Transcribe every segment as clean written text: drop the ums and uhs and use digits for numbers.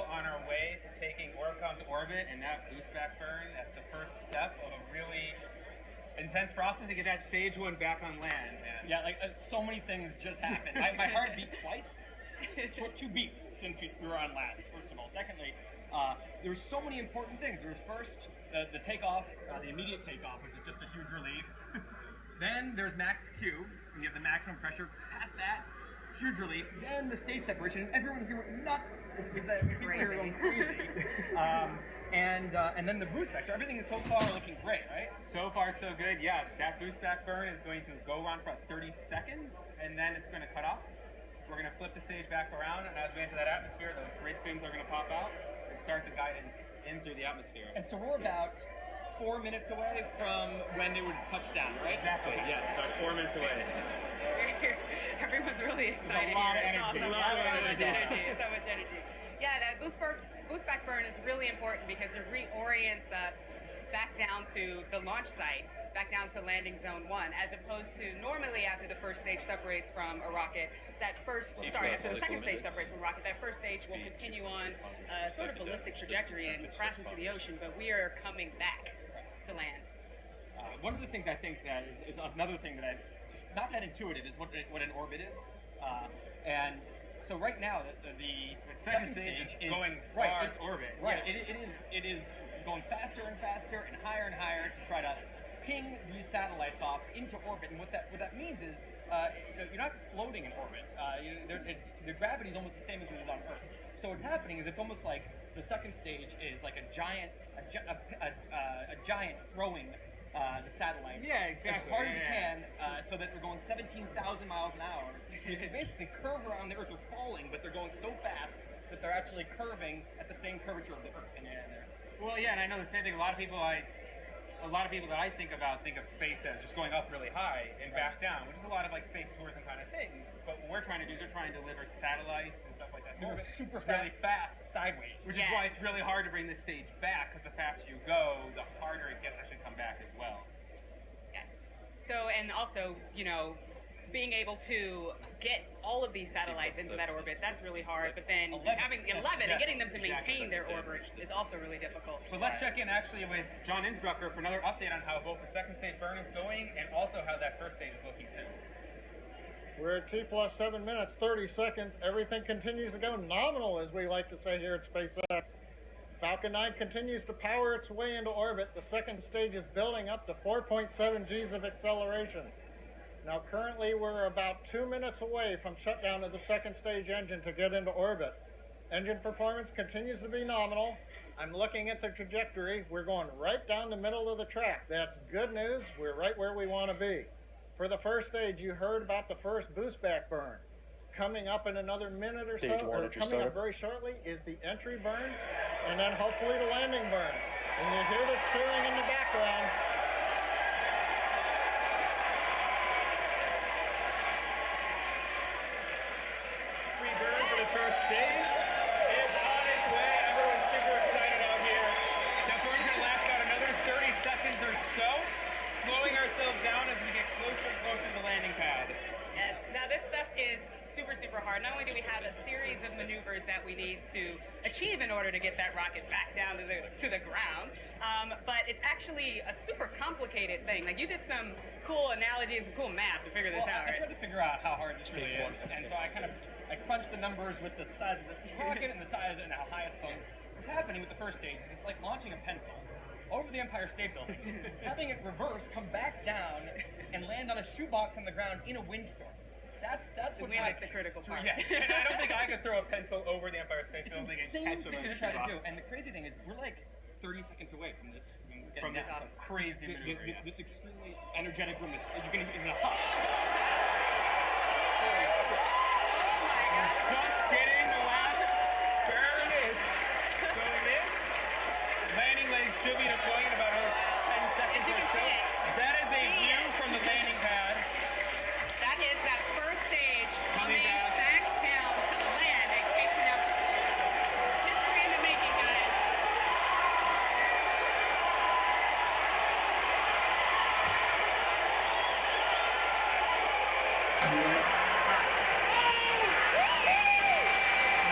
well on our way to taking Orbcomm to orbit, and that boost back burn, that's the first step of a really intense process to get that stage one back on land. And Yeah, like so many things just happened. My heart beat twice. Two beats since we were on last, first of all. Secondly, there were so many important things. There was first the takeoff, the immediate takeoff, which is just a huge relief. Then there's max Q, and you have the maximum pressure. Past that, huge relief. Then the stage separation, and everyone here went nuts. Is that people here going crazy? And then the boost back. So everything is so far looking great, right? so far, so good. Yeah, that boost back burn is going to go around for about 30 seconds, and then it's going to cut off. We're going to flip the stage back around, and as we enter that atmosphere, those great fins are going to pop out and start the guidance in through the atmosphere. And so we're about 4 minutes away from when it would touch down, right? Exactly, yes, about 4 minutes away. Everyone's really excited. There's a lot of It's energy. awesome. A lot of So much energy. energy. So much energy. Yeah, that boost back burn is really important because it reorients us back down to the launch site, back down to landing zone 1, as opposed to normally after the first stage separates from a rocket, after the second stage separates from a rocket, that first stage will continue on a sort of ballistic trajectory and crash into the ocean, but we are coming back to land. One of the things I think that is another thing that just not that intuitive is what an orbit is. And so right now the second stage is going right, far orbit. Right, Yeah. it is going faster and faster and higher to try to ping these satellites off into orbit. And what that means is you're not floating in orbit. The gravity is almost the same as it is on Earth. So what's happening is it's almost like the second stage is like a giant throwing the satellites as hard as you can, so that they're going 17,000 miles an hour. So you can basically curve around the Earth. They're falling, but they're going so fast that they're actually curving at the same curvature of the Earth. Well, yeah, and I know the same thing. A lot of people that I think about think of space as just going up really high and back down, which is a lot of like space tourism kind of things. But what we're trying to do is we're trying to deliver satellites and stuff like that. They're super really fast sideways. Which is why it's really hard to bring this stage back, because the faster you go, the harder it gets to actually come back as well. Yes. So, and also, being able to get all of these satellites into that orbit, that's really hard. But then having 11 and getting them to maintain their orbit is also really difficult. But let's check in actually with John Innsbrucker for another update on how both the second stage burn is going and also how that first stage is looking too. We're at T plus 7 minutes, 30 seconds. Everything continues to go nominal, as we like to say here at SpaceX. Falcon 9 continues to power its way into orbit. The second stage is building up to 4.7 Gs of acceleration. Now, currently, we're about 2 minutes away from shutdown of the second stage engine to get into orbit. Engine performance continues to be nominal. I'm looking at the trajectory. We're going right down the middle of the track. That's good news. We're right where we want to be. For the first stage, you heard about the first boost back burn. Coming up in another minute or so, or coming up very shortly, is the entry burn, and then hopefully the landing burn. And you hear the cheering in the background. Burn for the first stage is on its way. Everyone's super excited out here. That burn's going to last about another 30 seconds or so, slowing ourselves down as we get closer and closer to the landing pad. Yes. Now this stuff is super hard. Not only do we have a series of maneuvers that we need to achieve in order to get that rocket back down to the ground, but it's actually a super complicated thing. Like, you did some cool analogies and cool math to figure this out, I right? tried to figure out how hard this really is, and so I crunched the numbers with the size of the rocket and the size and how high it's going. What's happening with the first stage is it's like launching a pencil over the Empire State Building, having it reverse, come back down, and land on a shoebox on the ground in a windstorm. That's what's That's the happening. critical part. Yeah, and I don't think I could throw a pencil over the Empire State It's Building and insane catch it thing on to the try to shoebox. do. And the crazy thing is, we're like 30 seconds away from this. From this crazy maneuver. Yeah. This extremely energetic room is a hush. Just getting the last burn is going in. Landing legs should be deploying in about 10 seconds or so. That is a view from the landing pad. That is that first stage Coming coming back. back down to land and kicking up. History in the making, guys.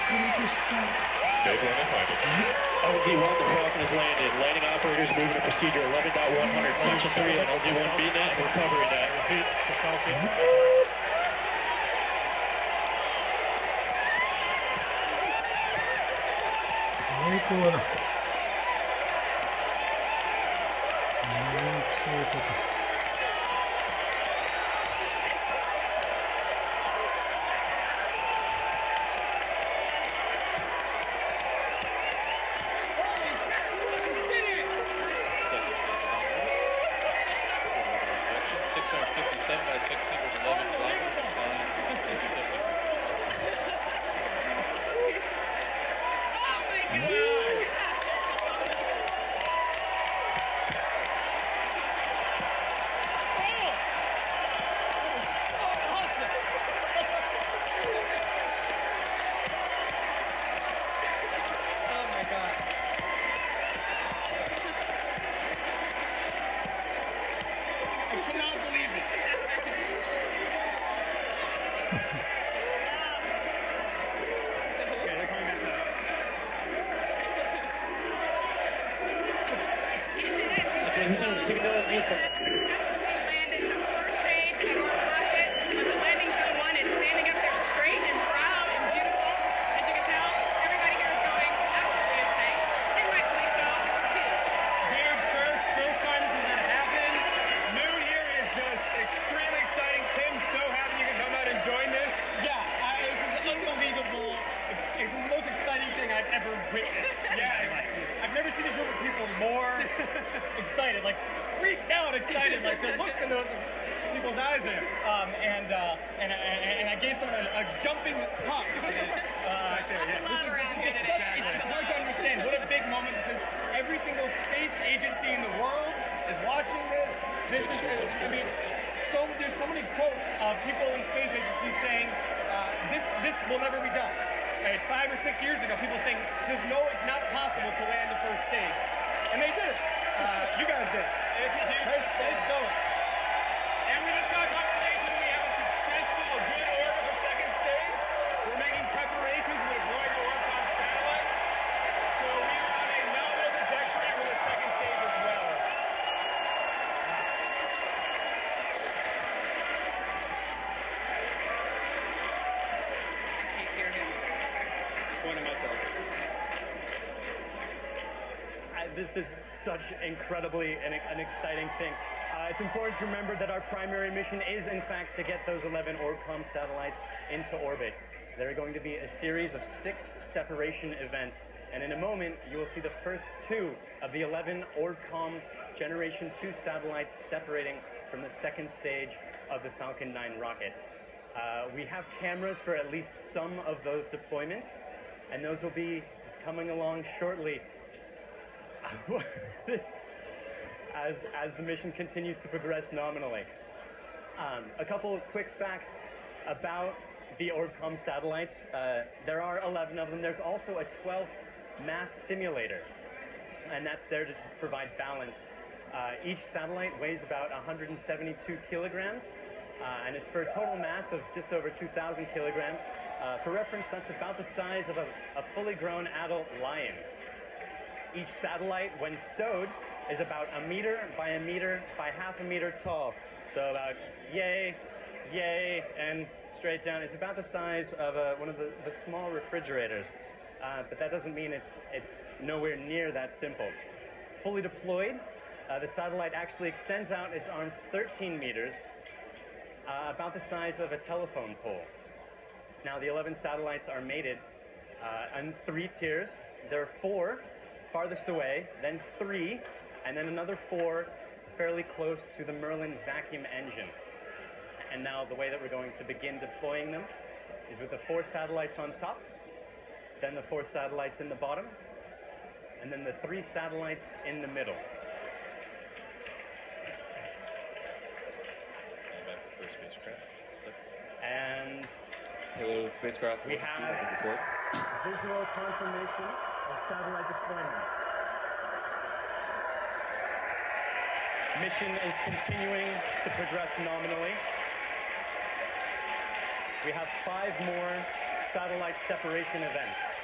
Gonna stop. Stage 1 is landed. LZ1, the Falcon is landed. Landing operators moving to procedure 11.100, section 3 on LZ1 VNet and recovery net. Repeat, the Falcon. 最高だ。なんちゅうこと。Excited, like freaked out, excited, like the looks in people's eyes there. And I gave someone a jumping hug. It's hard to understand what a big moment this is. Every single space agency in the world is watching this. This is, I mean, there's so many quotes of people in space agencies saying this will never be done. Like 5 or 6 years ago, people saying it's not possible to land the first stage, and they did it. You guys did. It's a huge nice going. And we just got confirmation we have a successful good orbit for second stage. We're making preparations to deploy the Orcom satellite. So we are on a nominal trajectory for the second stage as well. I can't hear him. Point him out there. This is such incredibly an exciting thing. It's important to remember that our primary mission is, in fact, to get those 11 Orbcomm satellites into orbit. There are going to be a series of 6 separation events, and in a moment, you will see the first 2 of the 11 Orbcomm Generation 2 satellites separating from the second stage of the Falcon 9 rocket. We have cameras for at least some of those deployments, and those will be coming along shortly. as the mission continues to progress nominally. A couple of quick facts about the Orbcomm satellites. There are 11 of them. There's also a 12th mass simulator, and that's there to just provide balance. Each satellite weighs about 172 kilograms, and it's for a total mass of just over 2,000 kilograms. For reference, that's about the size of a fully grown adult lion. Each satellite, when stowed, is about 1 meter by 1 meter by half a meter tall. So about yay, and straight down. It's about the size of one of the small refrigerators. But that doesn't mean it's nowhere near that simple. Fully deployed, the satellite actually extends out its arms 13 meters, about the size of a telephone pole. Now, the 11 satellites are mated in 3 tiers. There are 4 farthest away, then 3, and then another 4 fairly close to the Merlin vacuum engine. And now the way that we're going to begin deploying them is with the 4 satellites on top, then the 4 satellites in the bottom, and then the 3 satellites in the middle. And Hello, spacecraft. we have visual confirmation of satellite deployment. Mission is continuing to progress nominally. We have 5 more satellite separation events.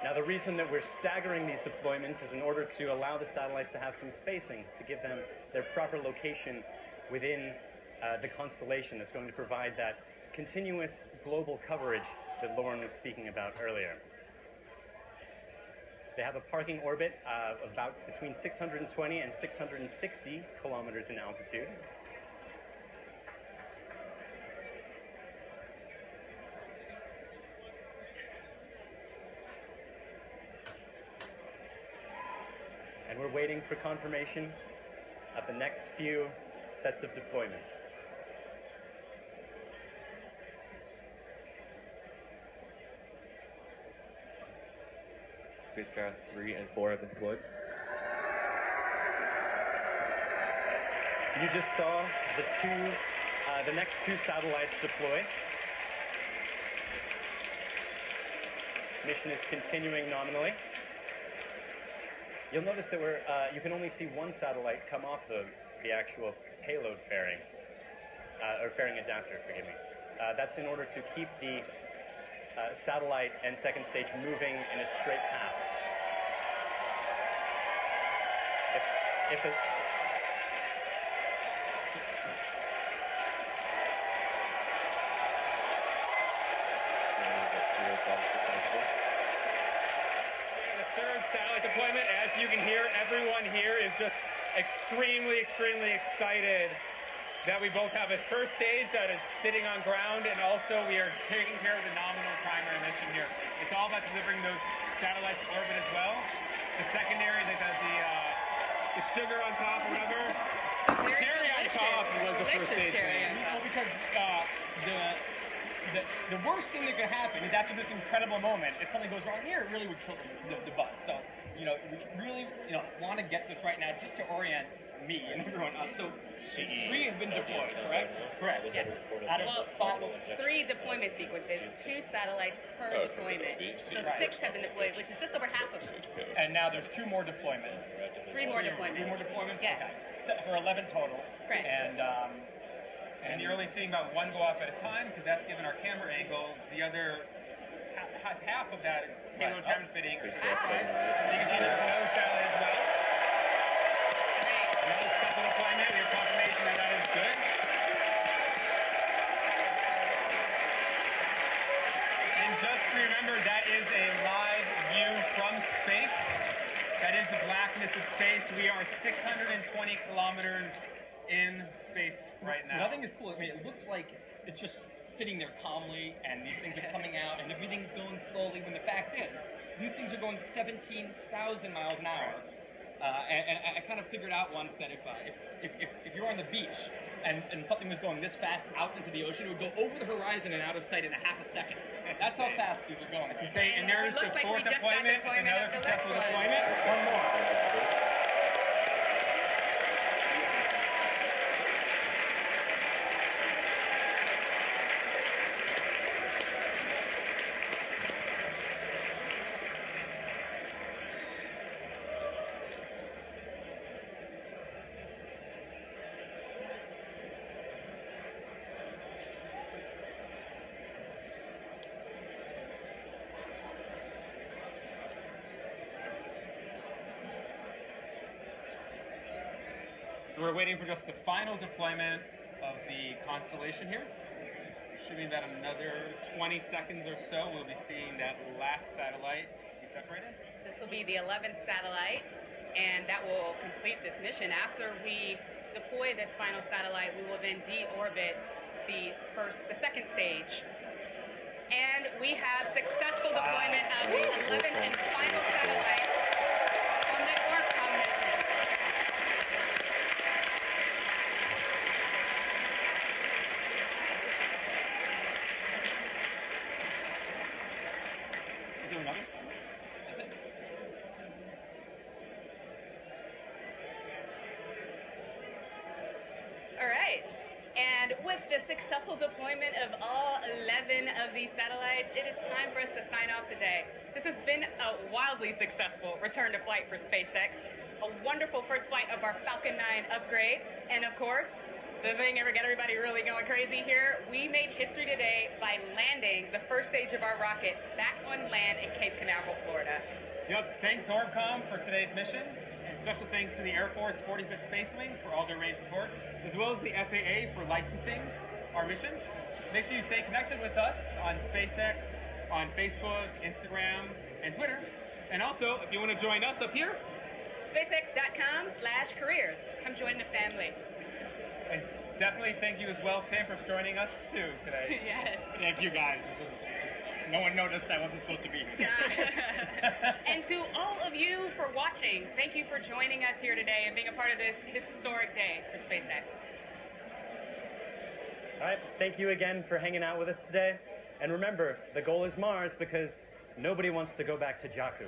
Now, the reason that we're staggering these deployments is in order to allow the satellites to have some spacing, to give them their proper location within the constellation that's going to provide that continuous global coverage that Lauren was speaking about earlier. They have a parking orbit about between 620 and 660 kilometers in altitude. And we're waiting for confirmation of the next few sets of deployments. Spacecraft 3 and 4 have been deployed. You just saw the next two satellites deploy. Mission is continuing nominally. You'll notice that you can only see one satellite come off the actual payload fairing, or fairing adapter, forgive me. That's in order to keep the satellite and second stage moving in a straight path. If it, The third satellite deployment, as you can hear, everyone here is just extremely excited that we both have a first stage that is sitting on ground, and also we are taking care of the nominal primary mission here. It's all about delivering those satellites to orbit as well. The secondary, they got the sugar on top or whatever. The cherry on top was the first stage. Well, because the worst thing that could happen is after this incredible moment, if something goes wrong here, it really would kill the buzz. So, we really, want to get this right now just to orient me and everyone up. So, 3 have been deployed, correct? Correct. Yes. Out of Well, 3 deployment sequences, 2 satellites per deployment. So 6 have been deployed, which is just over half of them. And now there's 2 more deployments. 3 more deployments. 3 more deployments? Yes. Okay. So for 11 total. Correct. And you're only seeing about one go off at a time because that's given our camera angle. The other has half of that payload time fitting. You can see there's another satellite as well. Another special deployment. We have confirmation that is good. And just remember, that is a live view from space. That is the blackness of space. We are 620 kilometers in space right now. Nothing is cool. I mean, it looks like it's just sitting there calmly, and these things are coming out, and everything's going slowly. When the fact is, these things are going 17,000 miles an hour. And I kind of figured out once that if you're on the beach and something was going this fast out into the ocean, it would go over the horizon and out of sight in a half a second. That's how fast these are going. It's insane. And there's the It looks like we fourth just got deployment. It's another of the successful next one. deployment. There's one more. We're waiting for just the final deployment of the constellation here. Should be about another 20 seconds or so. We'll be seeing that last satellite be separated. This will be the 11th satellite, and that will complete this mission. After we deploy this final satellite, we will then deorbit the second stage. And we have successful deployment of the 11th and final satellite on the ORBCOMM mission. Is there another satellite? That's it. All right. And with the successful deployment of all 11 of these satellites, it is time for us to sign off today. This has been a wildly successful return to flight for SpaceX, a wonderful first flight of our Falcon 9 upgrade, and of course, the thing ever get everybody really going crazy here? We made history today by landing the first stage of our rocket back on land in Cape Canaveral, Florida. Yep, thanks Orbcomm for today's mission, and special thanks to the Air Force 45th Space Wing for all their range support, as well as the FAA for licensing our mission. Make sure you stay connected with us on SpaceX, on Facebook, Instagram, and Twitter. And also, if you want to join us up here, SpaceX.com/careers. Come join the family. and definitely thank you as well, Tim, for joining us too today. Yes. Thank you guys. No one noticed I wasn't supposed to be here. And to all of you for watching, thank you for joining us here today and being a part of this historic day for SpaceX. All right, thank you again for hanging out with us today. And remember, the goal is Mars because nobody wants to go back to Jakku.